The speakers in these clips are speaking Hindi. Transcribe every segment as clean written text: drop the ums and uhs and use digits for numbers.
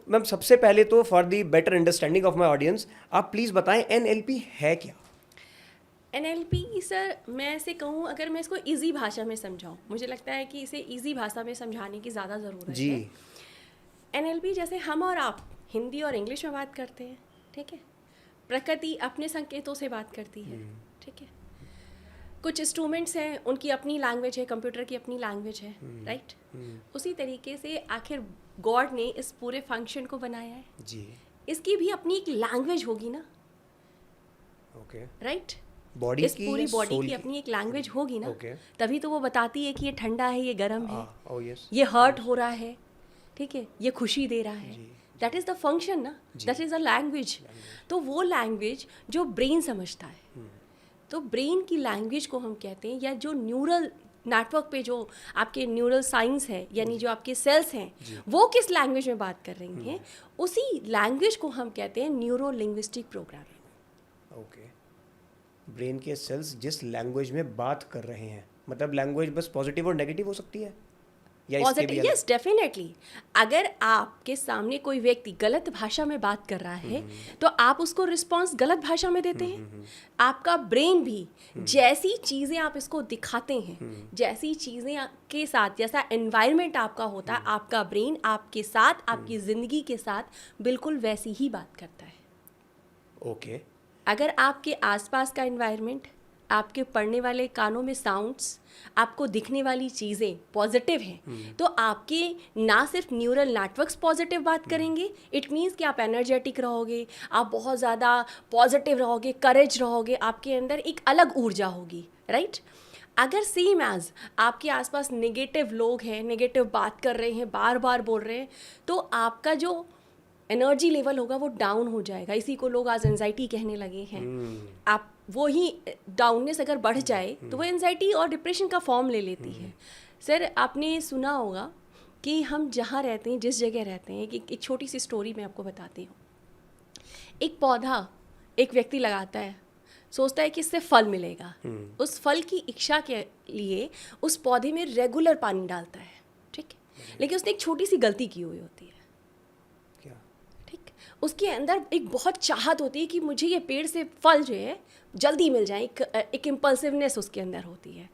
मैम सबसे पहले तो for the better understanding of my audience आप प्लीज़ बताएं NLP है क्या? NLP सर, मैं ऐसे कहूँ, अगर मैं इसको इजी भाषा में समझाऊँ, मुझे लगता है कि इसे इजी भाषा में समझाने की ज़्यादा ज़रूरत जी। है। NLP जैसे हम और आप हिंदी और इंग्लिश में बात करते हैं, ठीक है, प्रकृति अपने संकेतों से बात करती है, ठीक है, कुछ इंस्ट्रूमेंट्स हैं, उनकी अपनी लैंग्वेज है, कंप्यूटर की अपनी लैंग्वेज है, राइट। उसी तरीके से आखिर गॉड ने इस पूरे फंक्शन को बनाया है, जी। इसकी भी अपनी एक लैंग्वेज होगी ना, ओके। राइट। बॉडी इस की पूरी या बॉडी सोल की अपनी एक लैंग्वेज होगी ना, ओके। तभी तो वो बताती है कि ये ठंडा है, ये गर्म है, ओह यस। ये हर्ट हो रहा है, ठीक है, ये खुशी दे रहा है। जी। दैट इज़ द फंक्शन ना, दैट इज़ अ लैंग्वेज। तो वो लैंग्वेज जो ब्रेन समझता है, तो ब्रेन की लैंग्वेज को हम कहते हैं, या जो न्यूरल नेटवर्क पे जो आपके न्यूरल साइंस है, यानी जो आपके सेल्स हैं, वो किस लैंग्वेज में बात कर रही हैं, उसी लैंग्वेज को हम कहते हैं neuro linguistic programming. Okay. Brain के सेल्स जिस लैंग्वेज में बात कर रहे हैं, मतलब लैंग्वेज बस पॉजिटिव और नेगेटिव हो सकती है या इसके भी पॉजिटिव, यस डेफिनेटली। अगर आपके सामने कोई व्यक्ति गलत भाषा में बात कर रहा है, तो आप उसको रिस्पॉन्स गलत भाषा में देते हैं। आपका ब्रेन भी जैसी चीज़ें आप इसको दिखाते हैं, जैसी चीज़ें के साथ, जैसा एनवायरनमेंट आपका होता है, आपका ब्रेन आपके साथ, आपकी ज़िंदगी के साथ बिल्कुल वैसी ही बात करता है। ओके। अगर आपके आसपास का एनवायरनमेंट, आपके पढ़ने वाले कानों में साउंड्स, आपको दिखने वाली चीज़ें पॉजिटिव हैं, तो आपके ना सिर्फ न्यूरल नेटवर्क्स पॉजिटिव बात करेंगे, इट मीन्स कि आप एनर्जेटिक रहोगे, आप बहुत ज़्यादा पॉजिटिव रहोगे, करेज रहोगे, आपके अंदर एक अलग ऊर्जा होगी, राइट। अगर सेम एज आपके आसपास नेगेटिव लोग हैं, नेगेटिव बात कर रहे हैं, बार बार बोल रहे हैं, तो आपका जो एनर्जी लेवल होगा वो डाउन हो जाएगा। इसी को लोग आज एंजाइटी कहने लगे हैं। आप वो ही डाउननेस अगर बढ़ जाए तो वो एंजाइटी और डिप्रेशन का फॉर्म ले लेती है। सर, आपने सुना होगा कि हम जहाँ रहते हैं, जिस जगह रहते हैं, कि एक छोटी सी स्टोरी मैं आपको बताती हूँ। एक पौधा एक व्यक्ति लगाता है, सोचता है कि इससे फल मिलेगा। उस फल की इच्छा के लिए उस पौधे में रेगुलर पानी डालता है, ठीक है, लेकिन उसने एक छोटी सी गलती की हुई होती है। क्या? ठीक, उसके अंदर एक बहुत चाहत होती है कि मुझे ये पेड़ से फल जो है जल्दी मिल जाए, एक इम्पल्सिवनेस उसके अंदर होती है।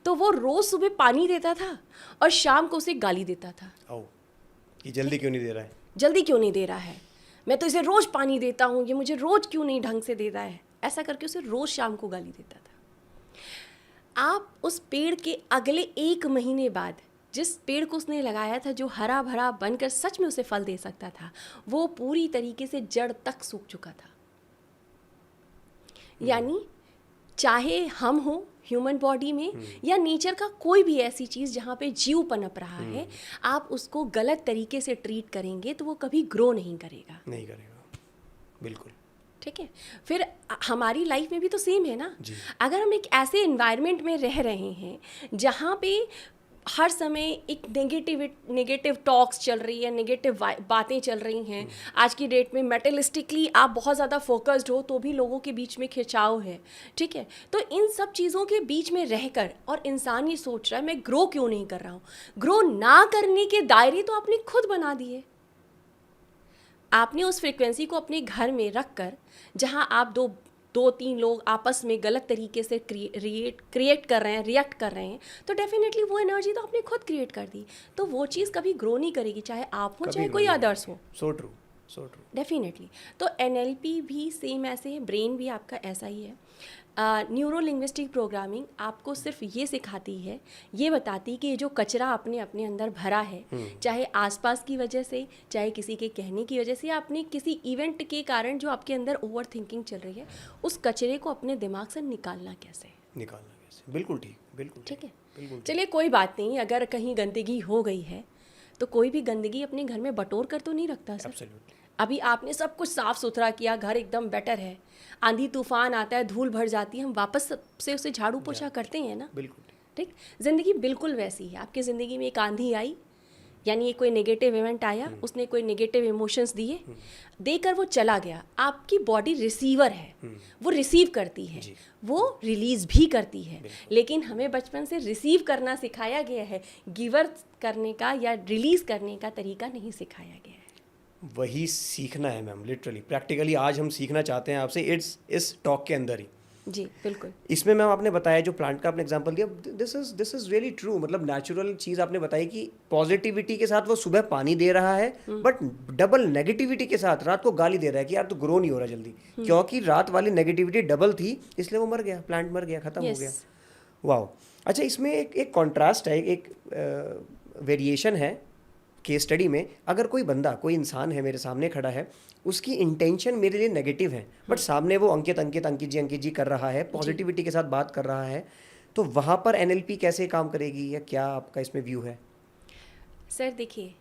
तो वो रोज़ सुबह पानी देता था और शाम को उसे गाली देता था। ओ, ये जल्दी क्यों नहीं दे रहा है? जल्दी क्यों नहीं दे रहा है, मैं तो इसे रोज़ पानी देता हूँ, ये मुझे रोज़ क्यों नहीं ढंग से देता है। ऐसा करके उसे रोज़ शाम को गाली देता था। आप उस पेड़ के अगले 1 महीने बाद, जिस पेड़ को उसने लगाया था, जो हरा भरा बनकर सच में उसे फल दे सकता था, वो पूरी तरीके से जड़ तक सूख चुका था। यानी चाहे हम हो ह्यूमन बॉडी में, या नेचर का कोई भी ऐसी चीज़ जहाँ पे जीव पनप रहा है, आप उसको गलत तरीके से ट्रीट करेंगे तो वो कभी ग्रो नहीं करेगा। नहीं करेगा, बिल्कुल। ठीक है। फिर हमारी लाइफ में भी तो सेम है ना। अगर हम एक ऐसे एनवायरनमेंट में रह रहे हैं जहाँ पे हर समय एक नेगेटिव टॉक्स चल रही है, नेगेटिव बातें चल रही हैं, आज की डेट में मेटलिस्टिकली आप बहुत ज़्यादा फोकस्ड हो तो भी लोगों के बीच में खिंचाव है, ठीक है। तो इन सब चीज़ों के बीच में रहकर और इंसान ये सोच रहा है मैं ग्रो क्यों नहीं कर रहा हूँ। ग्रो ना करने के दायरे तो आपने खुद बना दिए। आपने उस फ्रिक्वेंसी को अपने घर में रख कर, जहाँ आप दो तीन लोग आपस में गलत तरीके से क्रिएट कर रहे हैं, रिएक्ट कर रहे हैं, तो डेफिनेटली वो एनर्जी तो आपने खुद क्रिएट कर दी, तो वो चीज़ कभी ग्रो नहीं करेगी, चाहे आप हो चाहे कोई अदर्स हो। So true, so true. Definitely. तो NLP भी सेम ऐसे है, ब्रेन भी आपका ऐसा ही है। न्यूरो लिंग्विस्टिक प्रोग्रामिंग आपको सिर्फ ये सिखाती है, ये बताती कि ये जो कचरा आपने अपने अंदर भरा है, चाहे आसपास की वजह से, चाहे किसी के कहने की वजह से, या अपने किसी इवेंट के कारण जो आपके अंदर ओवर थिंकिंग चल रही है, उस कचरे को अपने दिमाग से निकालना कैसे। बिल्कुल ठीक, बिल्कुल ठीक है। बिल्कुल। चलिए कोई बात नहीं, अगर कहीं गंदगी हो गई है तो कोई भी गंदगी अपने घर में बटोर कर तो नहीं रखता सर। एब्सोल्युटली। अभी आपने सब कुछ साफ़ सुथरा किया, घर एकदम बेटर है, आंधी तूफान आता है, धूल भर जाती है, हम वापस से उसे झाड़ू पोछा करते हैं ना। बिल्कुल ठीक। ज़िंदगी बिल्कुल वैसी है। आपकी ज़िंदगी में एक आंधी आई, यानी ये कोई नेगेटिव इवेंट आया, उसने कोई नेगेटिव इमोशंस दिए, देकर वो चला गया। आपकी बॉडी रिसीवर है, वो रिसीव करती है, वो रिलीज़ भी करती है, लेकिन हमें बचपन से रिसीव करना सिखाया गया है, गिवर करने का या रिलीज़ करने का तरीका नहीं सिखाया गया है। वही सीखना है मैम, लिटरली प्रैक्टिकली आज हम सीखना चाहते हैं आपसे इस टॉक के अंदर ही। जी बिल्कुल। इसमें मैम आपने बताया जो प्लांट का आपने एग्जांपल दिया, दिस इज रियली ट्रू। मतलब नेचुरल चीज़ आपने बताई कि पॉजिटिविटी के साथ वो सुबह पानी दे रहा है, बट डबल नेगेटिविटी के साथ रात को गाली दे रहा है कि यार तो ग्रो नहीं हो रहा जल्दी, क्योंकि रात वाली नेगेटिविटी डबल थी, इसलिए वो मर गया, प्लांट मर गया, खत्म हो गया। वाह। अच्छा, इसमें एक कॉन्ट्रास्ट है, एक वेरिएशन है केस स्टडी में। अगर कोई बंदा, कोई इंसान है मेरे सामने खड़ा है, उसकी इंटेंशन मेरे लिए नेगेटिव है, बट सामने वो अंकित जी कर रहा है, पॉजिटिविटी के साथ बात कर रहा है, तो वहाँ पर एनएलपी कैसे काम करेगी, या क्या आपका इसमें व्यू है? सर देखिए,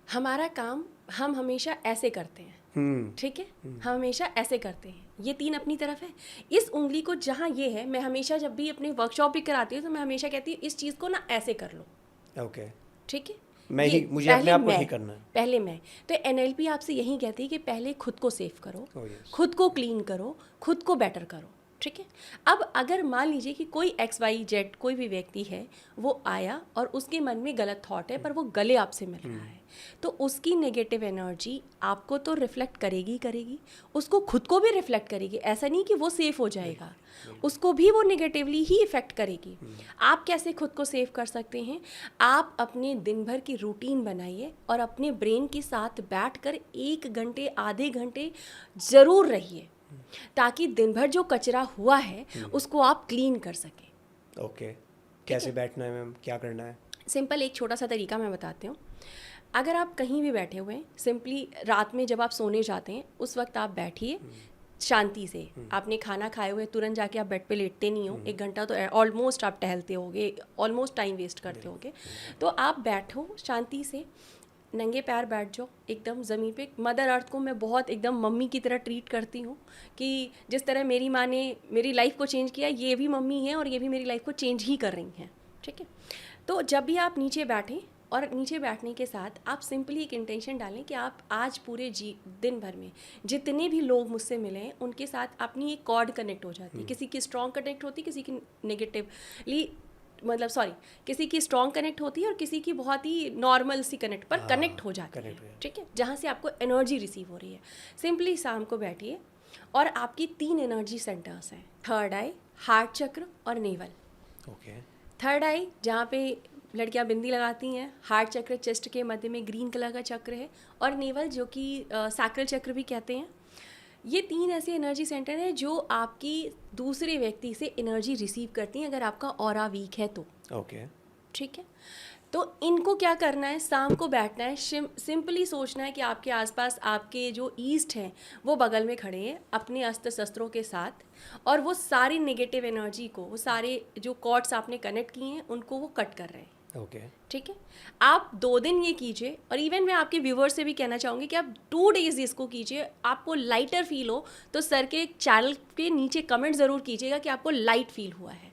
हमारा काम हम हमेशा ऐसे करते हैं, ठीक है, हम हमेशा ऐसे करते हैं, ये 3 अपनी तरफ है। इस उंगली को जहाँ ये है, मैं हमेशा जब भी अपने वर्कशॉप भी कराती हूँ तो मैं हमेशा कहती हूँ इस चीज़ को ना ऐसे कर लो। ओके, ठीक है, मुझे अपने आप को ठीक करना है। पहले मैं तो एनएलपी आपसे यही कहती है कि पहले खुद को सेव करो, खुद को क्लीन करो, खुद को बेटर करो। ठीक है, अब अगर मान लीजिए कि कोई XYZ कोई भी व्यक्ति है, वो आया और उसके मन में गलत थॉट है, पर वो गले आपसे मिल रहा है, तो उसकी नेगेटिव एनर्जी आपको तो रिफ्लेक्ट करेगी करेगी, उसको खुद को भी रिफ्लेक्ट करेगी। ऐसा नहीं कि वो सेफ हो जाएगा, उसको भी वो नेगेटिवली ही इफ़ेक्ट करेगी। आप कैसे खुद को सेव कर सकते हैं? आप अपने दिन भर की रूटीन बनाइए और अपने ब्रेन के साथ बैठकर 1 घंटे आधे घंटे ज़रूर रहिए, ताकि दिन भर जो कचरा हुआ है उसको आप क्लीन कर सकें। ओके, कैसे बैठना है मैम, क्या करना है? सिंपल एक छोटा सा तरीका मैं बताती हूँ। अगर आप कहीं भी बैठे हुए हैं, सिंपली रात में जब आप सोने जाते हैं उस वक्त आप बैठिए शांति से। आपने खाना खाए हुए तुरंत जाके आप बेड पे लेटते नहीं हो, 1 घंटा तो ऑलमोस्ट आप टहलते होगे, ऑलमोस्ट टाइम वेस्ट करते होगे। तो आप बैठो शांति से, नंगे पैर बैठ जाओ एकदम ज़मीन पे। मदर अर्थ को मैं बहुत एकदम मम्मी की तरह ट्रीट करती हूँ कि जिस तरह मेरी माँ ने मेरी लाइफ को चेंज किया, ये भी मम्मी है और ये भी मेरी लाइफ को चेंज ही कर रही हैं। ठीक है, तो जब भी आप नीचे बैठें, और नीचे बैठने के साथ आप सिंपली एक इंटेंशन डालें कि आप आज पूरे दिन भर में जितने भी लोग मुझसे मिले हैं उनके साथ अपनी एक कॉर्ड कनेक्ट हो जाती है। किसी की स्ट्रॉन्ग कनेक्ट होती है, किसी की नेगेटिवली किसी की स्ट्रॉन्ग कनेक्ट होती है और किसी की बहुत ही नॉर्मल सी कनेक्ट पर कनेक्ट हो जाती है। ठीक है, जहाँ से आपको एनर्जी रिसीव हो रही है। सिंपली शाम को बैठिए और आपकी 3 एनर्जी सेंटर्स हैं, थर्ड आई, हार्ट चक्र और नेवल। ओके, थर्ड आई जहाँ पे लड़कियां बिंदी लगाती हैं, हार्ट चक्र चेस्ट के मध्य में ग्रीन कलर का चक्र है, और नेवल जो कि सैक्रल चक्र भी कहते हैं। ये 3 ऐसे एनर्जी सेंटर हैं जो आपकी दूसरे व्यक्ति से एनर्जी रिसीव करती हैं अगर आपका ऑरा वीक है तो। ओके, ठीक है, तो इनको क्या करना है, शाम को बैठना है, सिंपली सोचना है कि आपके आसपास आपके जो ईस्ट हैं वो बगल में खड़े हैं अपने अस्त्र शस्त्रों के साथ, और वो सारी नेगेटिव एनर्जी को, वो सारे जो कॉर्ड्स आपने कनेक्ट किए हैं उनको वो कट कर रहे हैं। ओके, ठीक है, आप 2 दिन ये कीजिए, और इवन मैं आपके व्यूवर्स से भी कहना चाहूँगी कि आप 2 डेज इसको कीजिए। आपको लाइटर फील हो तो सर के चैनल के नीचे कमेंट ज़रूर कीजिएगा कि आपको लाइट फील हुआ है।